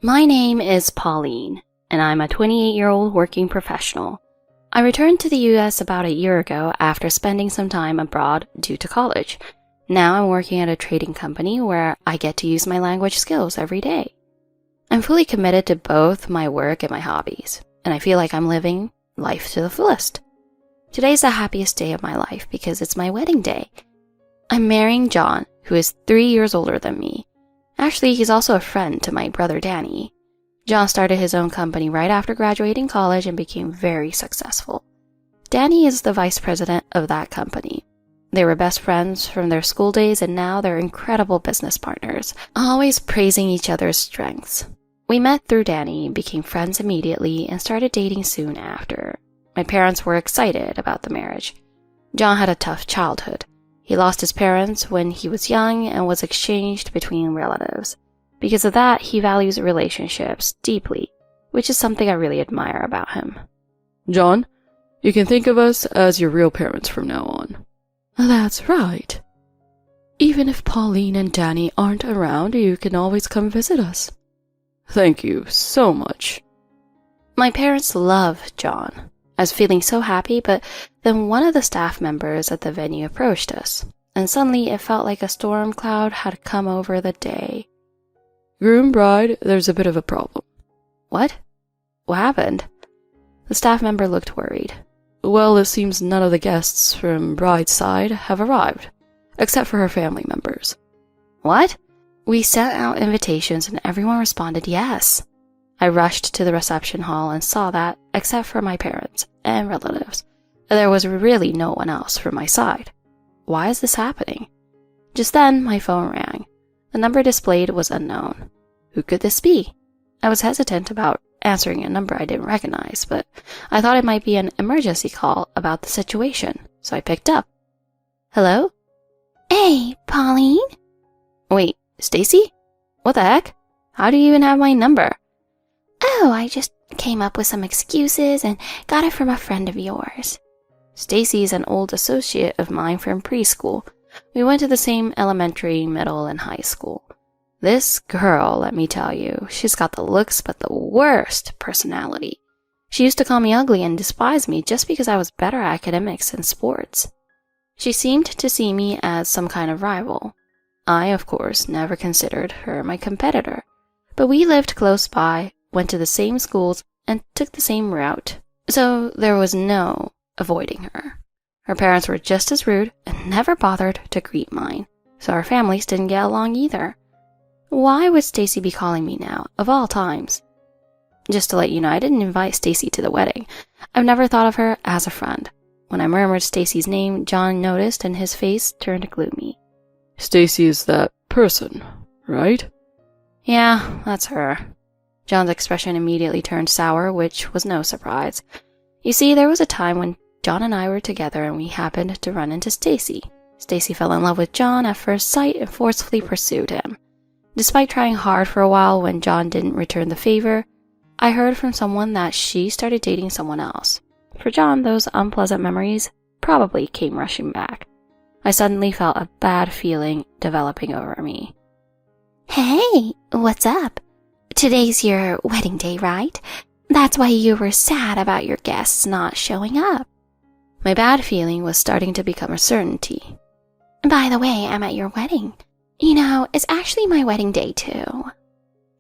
My name is Pauline, and I'm a 28-year-old working professional. I returned to the US about a year ago after spending some time abroad due to college. Now I'm working at a trading company where I get to use my language skills every day. I'm fully committed to both my work and my hobbies, and I feel like I'm living life to the fullest. Today's the happiest day of my life because it's my wedding day. I'm marrying John, who is 3 years older than me. Actually, he's also a friend to my brother Danny. John started his own company right after graduating college and became very successful. Danny is the vice president of that company. They were best friends from their school days and now they're incredible business partners, always praising each other's strengths. We met through Danny, became friends immediately, and started dating soon after. My parents were excited about the marriage. John had a tough childhood. He lost his parents when he was young and was exchanged between relatives. Because of that, he values relationships deeply, which is something I really admire about him. John, you can think of us as your real parents from now on. That's right. Even if Pauline and Danny aren't around, you can always come visit us. Thank you so much. My parents loved John. I was feeling so happy, but then one of the staff members at the venue approached us, and suddenly it felt like a storm cloud had come over the day. Groom, bride, there's a bit of a problem. What? What happened? The staff member looked worried. Well, it seems none of the guests from bride's side have arrived, except for her family members. What? We sent out invitations and everyone responded yes. I rushed to the reception hall and saw that, except for my parents and relatives, there was really no one else from my side. Why is this happening? Just then, my phone rang. The number displayed was unknown. Who could this be? I was hesitant about answering a number I didn't recognize, but I thought it might be an emergency call about the situation, so I picked up. Hello? Hey, Pauline? Wait, Stacy? What the heck? How do you even have my number? Oh, I just came up with some excuses and got it from a friend of yours. Stacy's an old associate of mine from preschool. We went to the same elementary, middle, and high school. This girl, let me tell you, she's got the looks but the worst personality. She used to call me ugly and despise me just because I was better at academics and sports. She seemed to see me as some kind of rival. I, of course, never considered her my competitor, but we lived close by, went to the same schools, and took the same route, so there was no avoiding her. Her parents were just as rude and never bothered to greet mine, so our families didn't get along either. Why would Stacy be calling me now, of all times? Just to let you know, I didn't invite Stacy to the wedding. I've never thought of her as a friend. When I murmured Stacy's name, John noticed and his face turned gloomy. Stacy is that person, right? Yeah, that's her. John's expression immediately turned sour, which was no surprise. You see, there was a time when John and I were together and we happened to run into Stacy. Stacy fell in love with John at first sight and forcefully pursued him. Despite trying hard for a while when John didn't return the favor, I heard from someone that she started dating someone else. For John, those unpleasant memories probably came rushing back. I suddenly felt a bad feeling developing over me. Hey, what's up? Today's your wedding day, right? That's why you were sad about your guests not showing up. My bad feeling was starting to become a certainty. By the way, I'm at your wedding. You know, it's actually my wedding day too.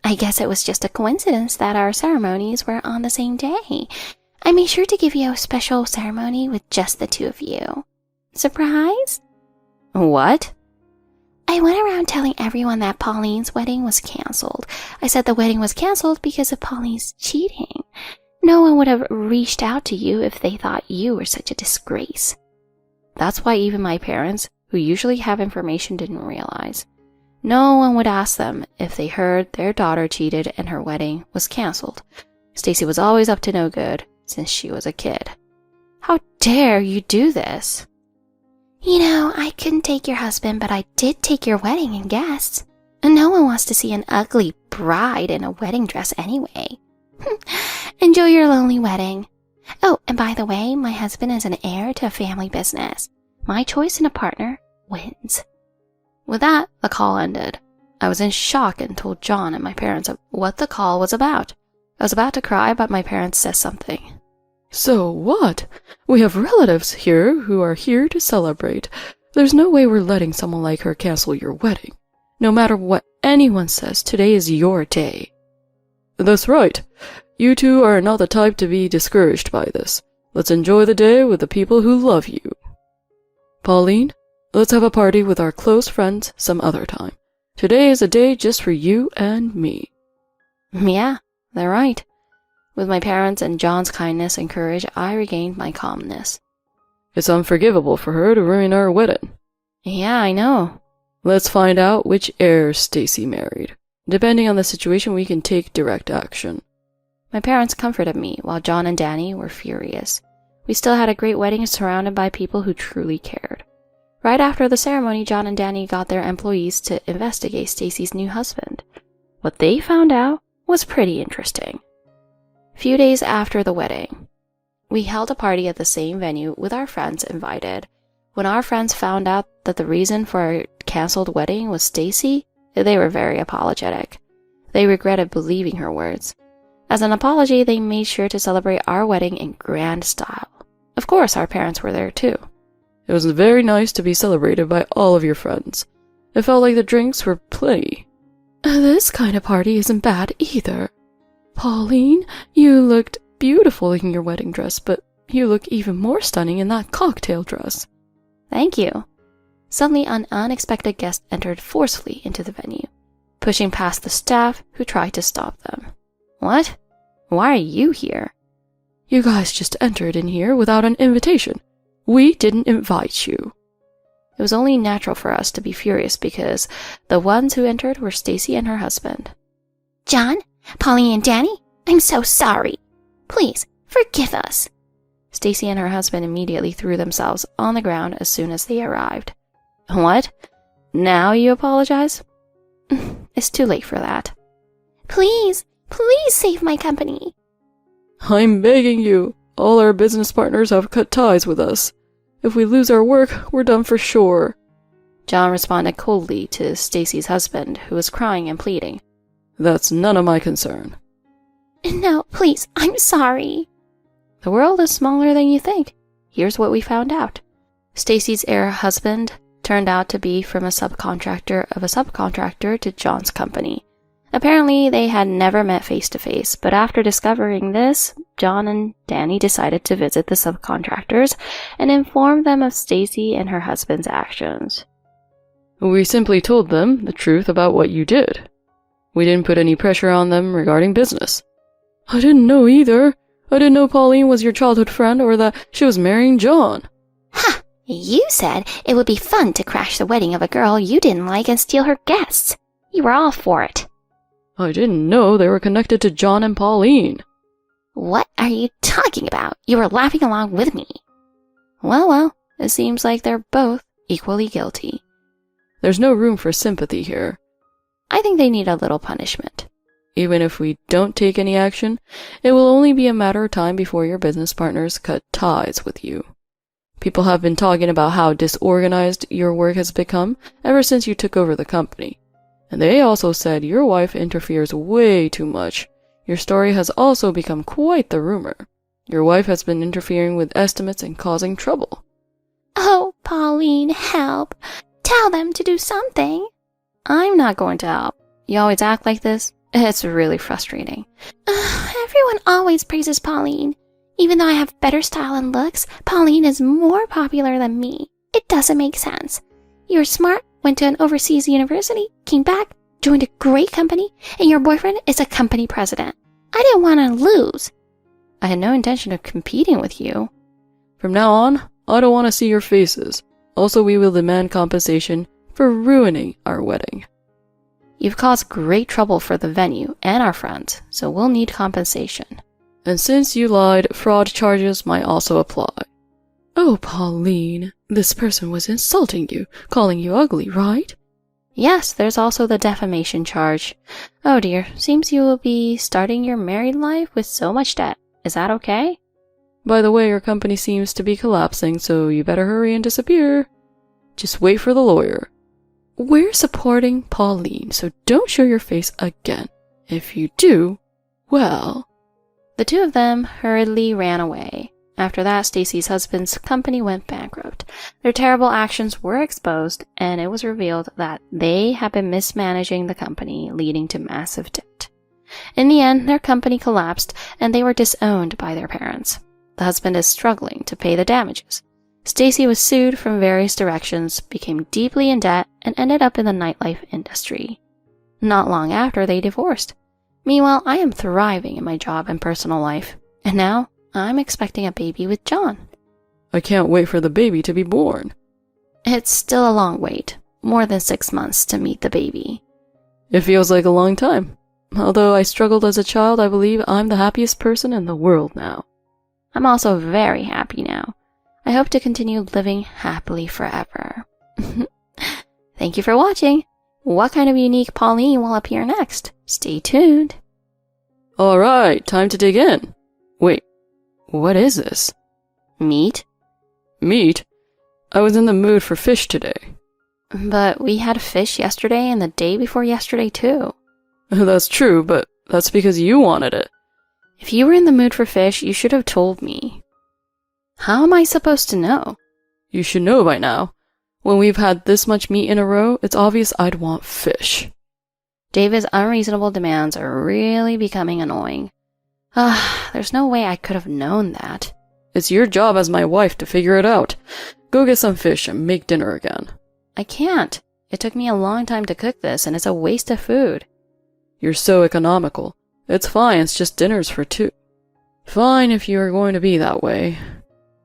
I guess it was just a coincidence that our ceremonies were on the same day. I made sure to give you a special ceremony with just the two of you. Surprise? What? I went around telling everyone that Pauline's wedding was canceled. I said the wedding was canceled because of Pauline's cheating. No one would have reached out to you if they thought you were such a disgrace. That's why even my parents, who usually have information, didn't realize. No one would ask them if they heard their daughter cheated and her wedding was canceled. Stacy was always up to no good since she was a kid. How dare you do this? You know, I couldn't take your husband, but I did take your wedding and guests. And no one wants to see an ugly bride in a wedding dress anyway. Enjoy your lonely wedding. Oh, and by the way, my husband is an heir to a family business. My choice in a partner wins. With that, the call ended. I was in shock and told John and my parents what the call was about. I was about to cry, but my parents said something. So what? We have relatives here who are here to celebrate. There's no way we're letting someone like her cancel your wedding. No matter what anyone says, today is your day. That's right. You two are not the type to be discouraged by this. Let's enjoy the day with the people who love you. Pauline, let's have a party with our close friends some other time. Today is a day just for you and me. Yeah, they're right. With my parents and John's kindness and courage, I regained my calmness. It's unforgivable for her to ruin our wedding. Yeah, I know. Let's find out which heir Stacy married. Depending on the situation, we can take direct action. My parents comforted me, while John and Danny were furious. We still had a great wedding surrounded by people who truly cared. Right after the ceremony, John and Danny got their employees to investigate Stacy's new husband. What they found out was pretty interesting. Few days after the wedding, we held a party at the same venue with our friends invited. When our friends found out that the reason for our canceled wedding was Stacy, they were very apologetic. They regretted believing her words. As an apology, they made sure to celebrate our wedding in grand style. Of course, our parents were there too. It was very nice to be celebrated by all of your friends. It felt like the drinks were plenty. This kind of party isn't bad either. Pauline, you looked beautiful in your wedding dress, but you look even more stunning in that cocktail dress. Thank you. Suddenly, an unexpected guest entered forcefully into the venue, pushing past the staff who tried to stop them. What? Why are you here? You guys just entered in here without an invitation. We didn't invite you. It was only natural for us to be furious because the ones who entered were Stacy and her husband. John, Pauline, and Danny, I'm so sorry. Please, forgive us. Stacy and her husband immediately threw themselves on the ground as soon as they arrived. What? Now you apologize? It's too late for that. Please save my company. I'm begging you. All our business partners have cut ties with us. If we lose our work, we're done for sure. John responded coldly to Stacy's husband, who was crying and pleading. That's none of my concern. No, please, I'm sorry. The world is smaller than you think. Here's what we found out. Stacy's heir husband turned out to be from a subcontractor of a subcontractor to John's company. Apparently, they had never met face to face, but after discovering this, John and Danny decided to visit the subcontractors and inform them of Stacy and her husband's actions. We simply told them the truth about what you did. We didn't put any pressure on them regarding business. I didn't know either. I didn't know Pauline was your childhood friend or that she was marrying John. Ha! You said it would be fun to crash the wedding of a girl you didn't like and steal her guests. You were all for it. I didn't know they were connected to John and Pauline. What are you talking about? You were laughing along with me. Well, it seems like they're both equally guilty. There's no room for sympathy here. I think they need a little punishment. Even if we don't take any action, it will only be a matter of time before your business partners cut ties with you. People have been talking about how disorganized your work has become ever since you took over the company. And they also said your wife interferes way too much. Your story has also become quite the rumor. Your wife has been interfering with estimates and causing trouble. Oh, Pauline, help. Tell them to do something. I'm not going to help. You always act like this. It's really frustrating. Everyone always praises Pauline. Even though I have better style and looks, Pauline is more popular than me. It doesn't make sense. You're smart, went to an overseas university, came back, joined a great company, and your boyfriend is a company president. I didn't want to lose. I had no intention of competing with you. From now on, I don't want to see your faces. Also, we will demand compensation for ruining our wedding. You've caused great trouble for the venue and our friends, so we'll need compensation. And since you lied, fraud charges might also apply. Oh, Pauline, this person was insulting you, calling you ugly, right? Yes, there's also the defamation charge. Oh dear, seems you will be starting your married life with so much debt. Is that okay? By the way, your company seems to be collapsing, so you better hurry and disappear. Just wait for the lawyer. we're supporting Pauline, so don't show your face again. If you do, well... The two of them hurriedly ran away. After that, Stacy's husband's company went bankrupt. Their terrible actions were exposed, and it was revealed that they had been mismanaging the company, leading to massive debt. In the end, their company collapsed, and they were disowned by their parents. The husband is struggling to pay the damages. Stacy was sued from various directions, became deeply in debt, and ended up in the nightlife industry. Not long after, they divorced. Meanwhile, I am thriving in my job and personal life, and now I'm expecting a baby with John. I can't wait for the baby to be born. It's still a long wait, more than 6 months to meet the baby. It feels like a long time. Although I struggled as a child, I believe I'm the happiest person in the world now. I'm also very happy now. I hope to continue living happily forever. Thank you for watching. What kind of unique Pauline will appear next? Stay tuned. Alright, time to dig in. Wait, what is this? Meat? Meat? I was in the mood for fish today. But we had fish yesterday and the day before yesterday too. That's true, but that's because you wanted it. If you were in the mood for fish, you should have told me. How am I supposed to know? You should know by now. When we've had this much meat in a row, it's obvious I'd want fish. David's unreasonable demands are really becoming annoying. There's no way I could have known that. It's your job as my wife to figure it out. Go get some fish and make dinner again. I can't. It took me a long time to cook this, and it's a waste of food. You're so economical. It's fine, it's just dinners for two. Fine if you are going to be that way.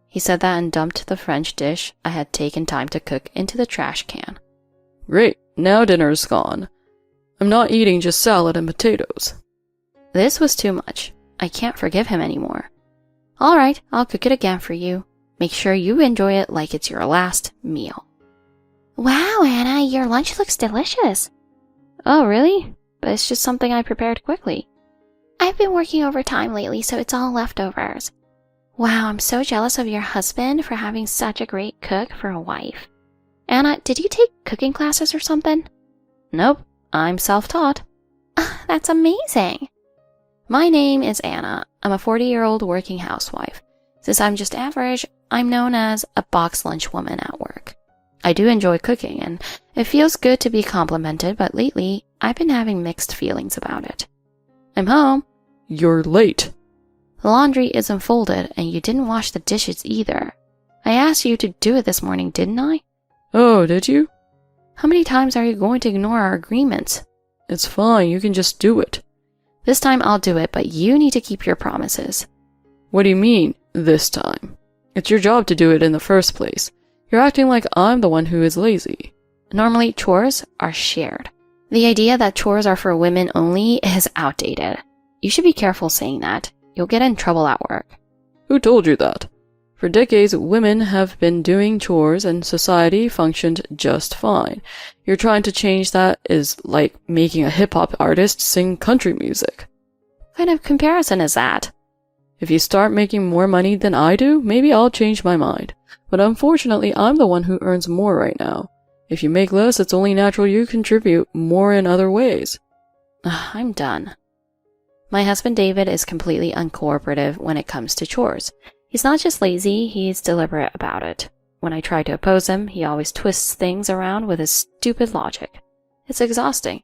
He said that and dumped the French dish I had taken time to cook into the trash can. Great, now dinner's gone. I'm not eating just salad and potatoes. This was too much. I can't forgive him anymore. Alright, I'll cook it again for you. Make sure you enjoy it like it's your last meal. Wow, Anna, your lunch looks delicious. Oh, really? But it's just something I prepared quickly. I've been working overtime lately, so it's all leftovers. Wow, I'm so jealous of your husband for having such a great cook for a wife. Anna, did you take cooking classes or something? Nope, I'm self-taught. That's amazing. My name is Anna. I'm a 40-year-old working housewife. Since I'm just average, I'm known as a box lunch woman at work. I do enjoy cooking, and it feels good to be complimented, but lately, I've been having mixed feelings about it. I'm home. You're late. The laundry isn't folded, and you didn't wash the dishes either. I asked you to do it this morning, didn't I? Oh, did you? How many times are you going to ignore our agreements? It's fine, you can just do it. This time I'll do it, but you need to keep your promises. What do you mean, this time? It's your job to do it in the first place. You're acting like I'm the one who is lazy. Normally, chores are shared. The idea that chores are for women only is outdated. You should be careful saying that. You'll get in trouble at work. Who told you that? For decades, women have been doing chores and society functioned just fine. You're trying to change that is like making a hip-hop artist sing country music. What kind of comparison is that? If you start making more money than I do, maybe I'll change my mind. But unfortunately, I'm the one who earns more right now. If you make less, it's only natural you contribute more in other ways. I'm done. My husband David is completely uncooperative when it comes to chores. He's not just lazy, he's deliberate about it. When I try to oppose him, he always twists things around with his stupid logic. It's exhausting.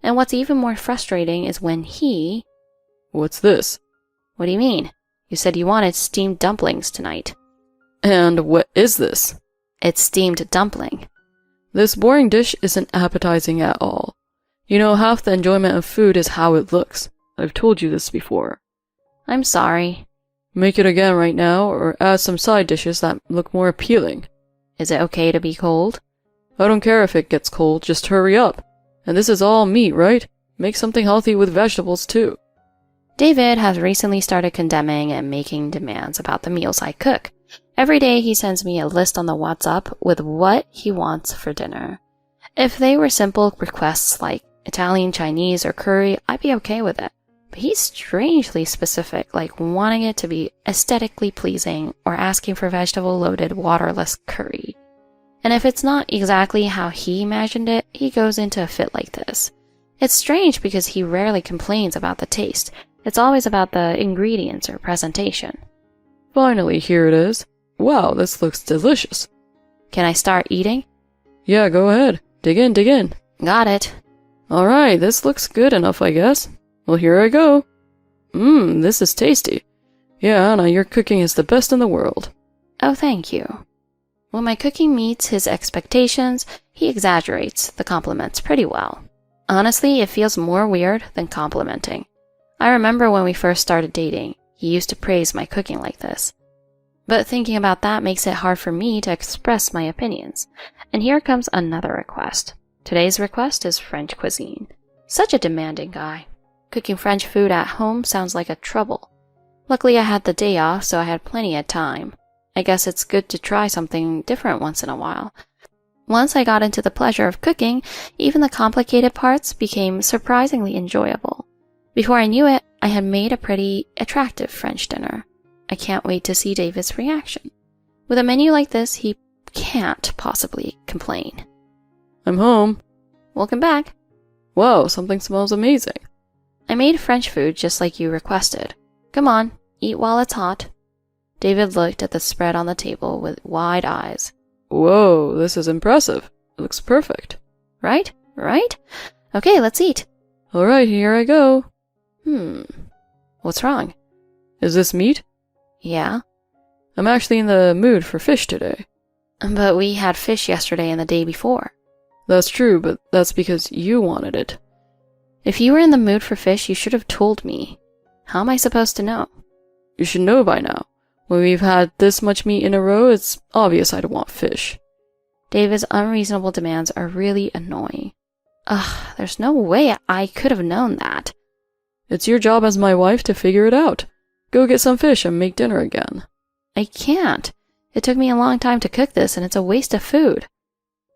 And what's even more frustrating is when he... What's this? What do you mean? You said you wanted steamed dumplings tonight. And what is this? It's steamed dumpling. This boring dish isn't appetizing at all. You know, half the enjoyment of food is how it looks. I've told you this before. I'm sorry. Make it again right now, or add some side dishes that look more appealing. Is it okay to be cold? I don't care if it gets cold, just hurry up. And this is all meat, right? Make something healthy with vegetables too. David has recently started condemning and making demands about the meals I cook. Every day he sends me a list on the WhatsApp with what he wants for dinner. If they were simple requests like Italian, Chinese, or curry, I'd be okay with it. But he's strangely specific, like wanting it to be aesthetically pleasing or asking for vegetable-loaded waterless curry. And if it's not exactly how he imagined it, he goes into a fit like this. It's strange because he rarely complains about the taste. It's always about the ingredients or presentation. Finally, here it is. Wow, this looks delicious. Can I start eating? Yeah, go ahead. Dig in, dig in. Got it. Alright, this looks good enough, I guess. Well, here I go. This is tasty. Yeah, Anna, your cooking is the best in the world. Oh, thank you. When my cooking meets his expectations, he exaggerates the compliments pretty well. Honestly, it feels more weird than complimenting. I remember when we first started dating, he used to praise my cooking like this. But thinking about that makes it hard for me to express my opinions. And here comes another request. Today's request is French cuisine. Such a demanding guy. Cooking French food at home sounds like a trouble. Luckily, I had the day off, so I had plenty of time. I guess it's good to try something different once in a while. Once I got into the pleasure of cooking, even the complicated parts became surprisingly enjoyable. Before I knew it, I had made a pretty attractive French dinner. I can't wait to see David's reaction. With a menu like this, he can't possibly complain. I'm home. Welcome back. Wow, something smells amazing. I made French food just like you requested. Come on, eat while it's hot. David looked at the spread on the table with wide eyes. Whoa, this is impressive. It looks perfect. Right? Okay, let's eat. Alright, here I go. What's wrong? Is this meat? Yeah. I'm actually in the mood for fish today. But we had fish yesterday and the day before. That's true, but that's because you wanted it. If you were in the mood for fish, you should have told me. How am I supposed to know? You should know by now. When we've had this much meat in a row, it's obvious I'd want fish. David's unreasonable demands are really annoying. There's no way I could have known that. It's your job as my wife to figure it out. Go get some fish and make dinner again. I can't. It took me a long time to cook this, and it's a waste of food.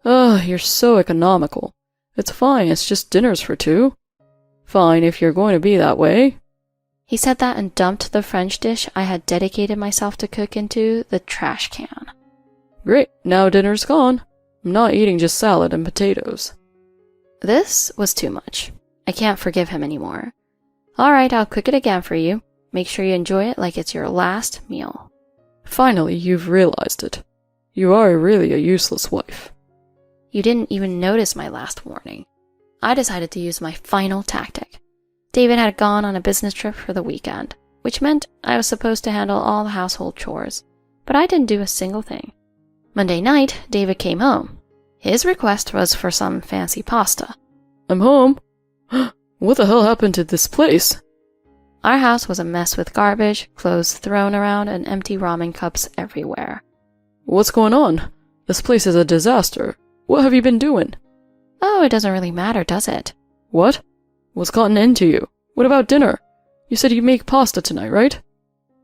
You're so economical. It's fine, it's just dinners for two. Fine, if you're going to be that way. He said that and dumped the French dish I had dedicated myself to cook into the trash can. Great, now dinner's gone. I'm not eating just salad and potatoes. This was too much. I can't forgive him anymore. Alright, I'll cook it again for you. Make sure you enjoy it like it's your last meal. Finally, you've realized it. You are really a useless wife. You didn't even notice my last warning. I decided to use my final tactic. David had gone on a business trip for the weekend, which meant I was supposed to handle all the household chores, but I didn't do a single thing. Monday night, David came home. His request was for some fancy pasta. I'm home. What the hell happened to this place? Our house was a mess with garbage, clothes thrown around, and empty ramen cups everywhere. What's going on? This place is a disaster. What have you been doing? Oh, it doesn't really matter, does it? What? What's gotten into you? What about dinner? You said you'd make pasta tonight, right?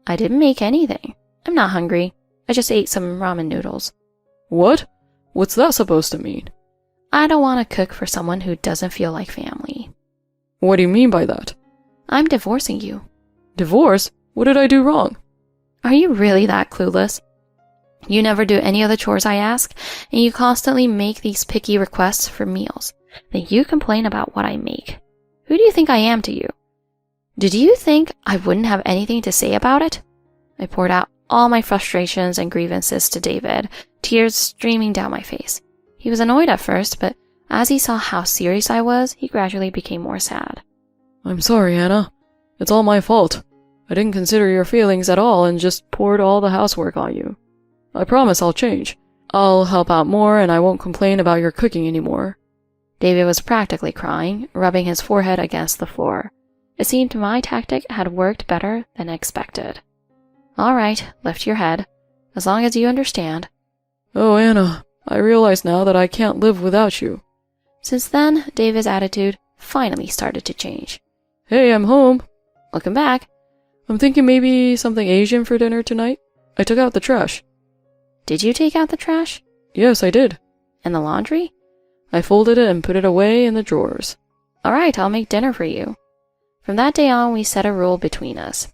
I didn't make anything. I'm not hungry. I just ate some ramen noodles. What? What's that supposed to mean? I don't want to cook for someone who doesn't feel like family. What do you mean by that? I'm divorcing you. Divorce? What did I do wrong? Are you really that clueless? You never do any of the chores I ask, and you constantly make these picky requests for meals. Then you complain about what I make. Who do you think I am to you? Did you think I wouldn't have anything to say about it? I poured out all my frustrations and grievances to David, tears streaming down my face. He was annoyed at first, but as he saw how serious I was, he gradually became more sad. I'm sorry, Anna. It's all my fault. I didn't consider your feelings at all and just poured all the housework on you. I promise I'll change. I'll help out more and I won't complain about your cooking anymore. David was practically crying, rubbing his forehead against the floor. It seemed my tactic had worked better than expected. All right, lift your head. As long as you understand. Oh, Anna, I realize now that I can't live without you. Since then, David's attitude finally started to change. Hey, I'm home. Welcome back. I'm thinking maybe something Asian for dinner tonight. I took out the trash. Did you take out the trash? Yes, I did. And the laundry? I folded it and put it away in the drawers. All right, I'll make dinner for you. From that day on, we set a rule between us.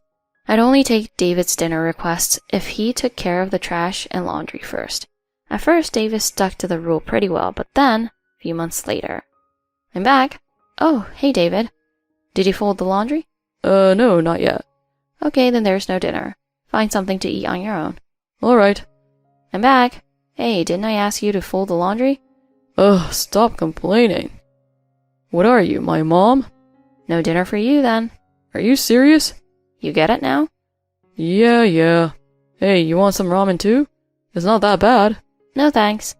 I'd only take David's dinner requests if he took care of the trash and laundry first. At first, David stuck to the rule pretty well, but then, a few months later. I'm back. Oh, hey David. Did you fold the laundry? No, not yet. Okay, then there's no dinner. Find something to eat on your own. Alright. I'm back. Hey, didn't I ask you to fold the laundry? Ugh, stop complaining. What are you, my mom? No dinner for you then. Are you serious? You get it now? Yeah. Hey, you want some ramen too? It's not that bad. No thanks.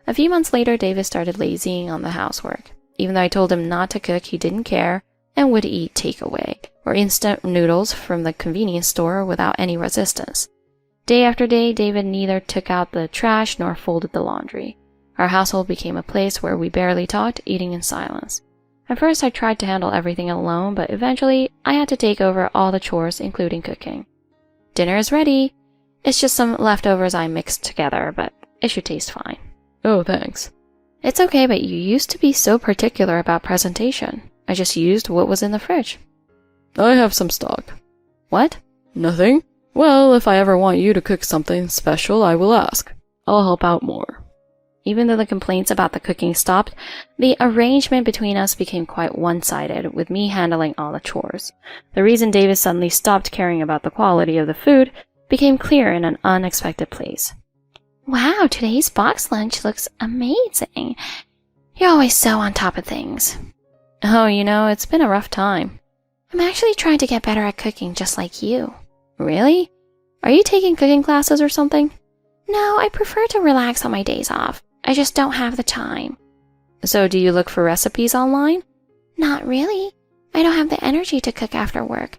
A few months later, David started lazying on the housework. Even though I told him not to cook, he didn't care and would eat takeaway or instant noodles from the convenience store without any resistance. Day after day, David neither took out the trash nor folded the laundry. Our household became a place where we barely talked, eating in silence. At first, I tried to handle everything alone, but eventually, I had to take over all the chores, including cooking. Dinner is ready. It's just some leftovers I mixed together, but it should taste fine. Oh, thanks. It's okay, but you used to be so particular about presentation. I just used what was in the fridge. I have some stock. What? Nothing. Well, if I ever want you to cook something special, I will ask. I'll help out more. Even though the complaints about the cooking stopped, the arrangement between us became quite one-sided, with me handling all the chores. The reason David suddenly stopped caring about the quality of the food became clear in an unexpected place. Wow, today's box lunch looks amazing. You're always so on top of things. Oh, it's been a rough time. I'm actually trying to get better at cooking just like you. Really? Are you taking cooking classes or something? No, I prefer to relax on my days off. I just don't have the time. So do you look for recipes online? Not really. I don't have the energy to cook after work.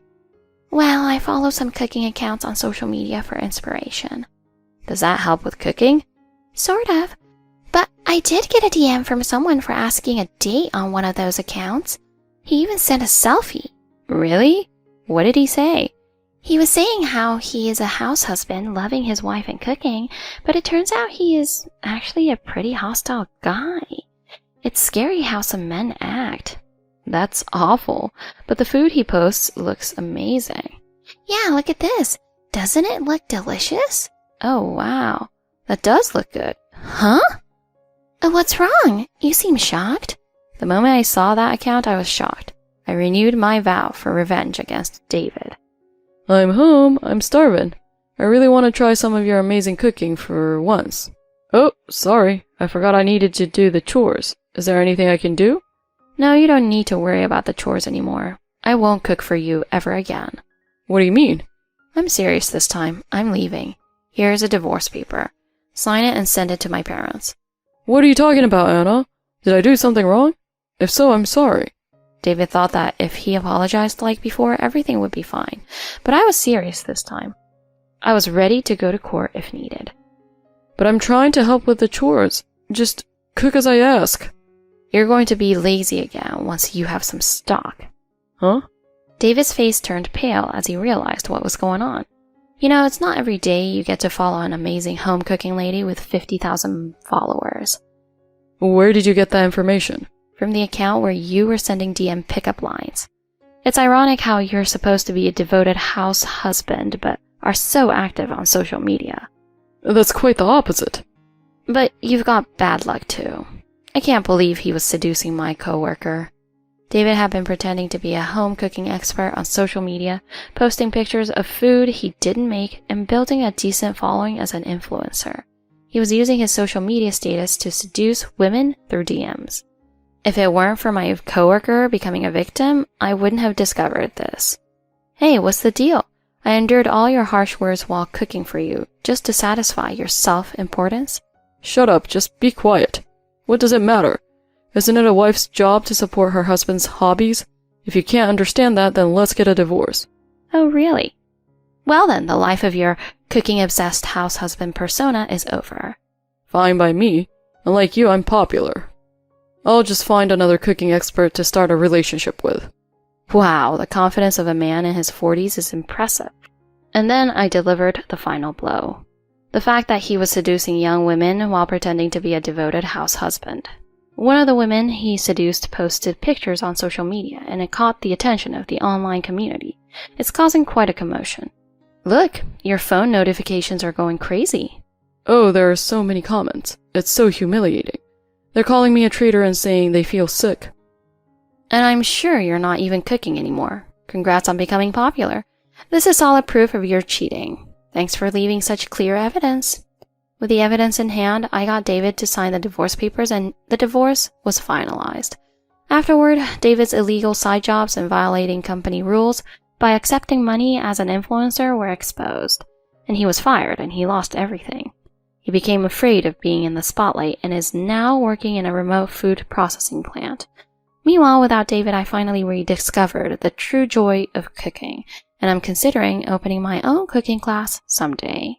Well, I follow some cooking accounts on social media for inspiration. Does that help with cooking? Sort of. But I did get a DM from someone for asking a date on one of those accounts. He even sent a selfie. Really? What did he say? He was saying how he is a house husband, loving his wife and cooking, but it turns out he is actually a pretty hostile guy. It's scary how some men act. That's awful, but the food he posts looks amazing. Yeah, look at this. Doesn't it look delicious? Oh, wow. That does look good. Huh? What's wrong? You seem shocked. The moment I saw that account, I was shocked. I renewed my vow for revenge against David. I'm home. I'm starving. I really want to try some of your amazing cooking for once. Oh, sorry. I forgot I needed to do the chores. Is there anything I can do? No, you don't need to worry about the chores anymore. I won't cook for you ever again. What do you mean? I'm serious this time. I'm leaving. Here's a divorce paper. Sign it and send it to my parents. What are you talking about, Anna? Did I do something wrong? If so, I'm sorry. David thought that if he apologized like before, everything would be fine. But I was serious this time. I was ready to go to court if needed. But I'm trying to help with the chores. Just cook as I ask. You're going to be lazy again once you have some stock. Huh? David's face turned pale as he realized what was going on. It's not every day you get to follow an amazing home cooking lady with 50,000 followers. Where did you get that information? From the account where you were sending DM pickup lines. It's ironic how you're supposed to be a devoted house husband, but are so active on social media. That's quite the opposite. But you've got bad luck too. I can't believe he was seducing my coworker. David had been pretending to be a home cooking expert on social media, posting pictures of food he didn't make, and building a decent following as an influencer. He was using his social media status to seduce women through DMs. If it weren't for my coworker becoming a victim, I wouldn't have discovered this. Hey, what's the deal? I endured all your harsh words while cooking for you, just to satisfy your self-importance. Shut up, just be quiet. What does it matter? Isn't it a wife's job to support her husband's hobbies? If you can't understand that, then let's get a divorce. Oh, really? Well then, the life of your cooking-obsessed house husband persona is over. Fine by me. Unlike you, I'm popular. I'll just find another cooking expert to start a relationship with. Wow, the confidence of a man in his 40s is impressive. And then I delivered the final blow. The fact that he was seducing young women while pretending to be a devoted house husband. One of the women he seduced posted pictures on social media, and it caught the attention of the online community. It's causing quite a commotion. Look, your phone notifications are going crazy. Oh, there are so many comments. It's so humiliating. They're calling me a traitor and saying they feel sick. And I'm sure you're not even cooking anymore. Congrats on becoming popular. This is solid proof of your cheating. Thanks for leaving such clear evidence. With the evidence in hand, I got David to sign the divorce papers and the divorce was finalized. Afterward, David's illegal side jobs and violating company rules by accepting money as an influencer were exposed, and he was fired and he lost everything. He became afraid of being in the spotlight and is now working in a remote food processing plant. Meanwhile, without David, I finally rediscovered the true joy of cooking, and I'm considering opening my own cooking class someday.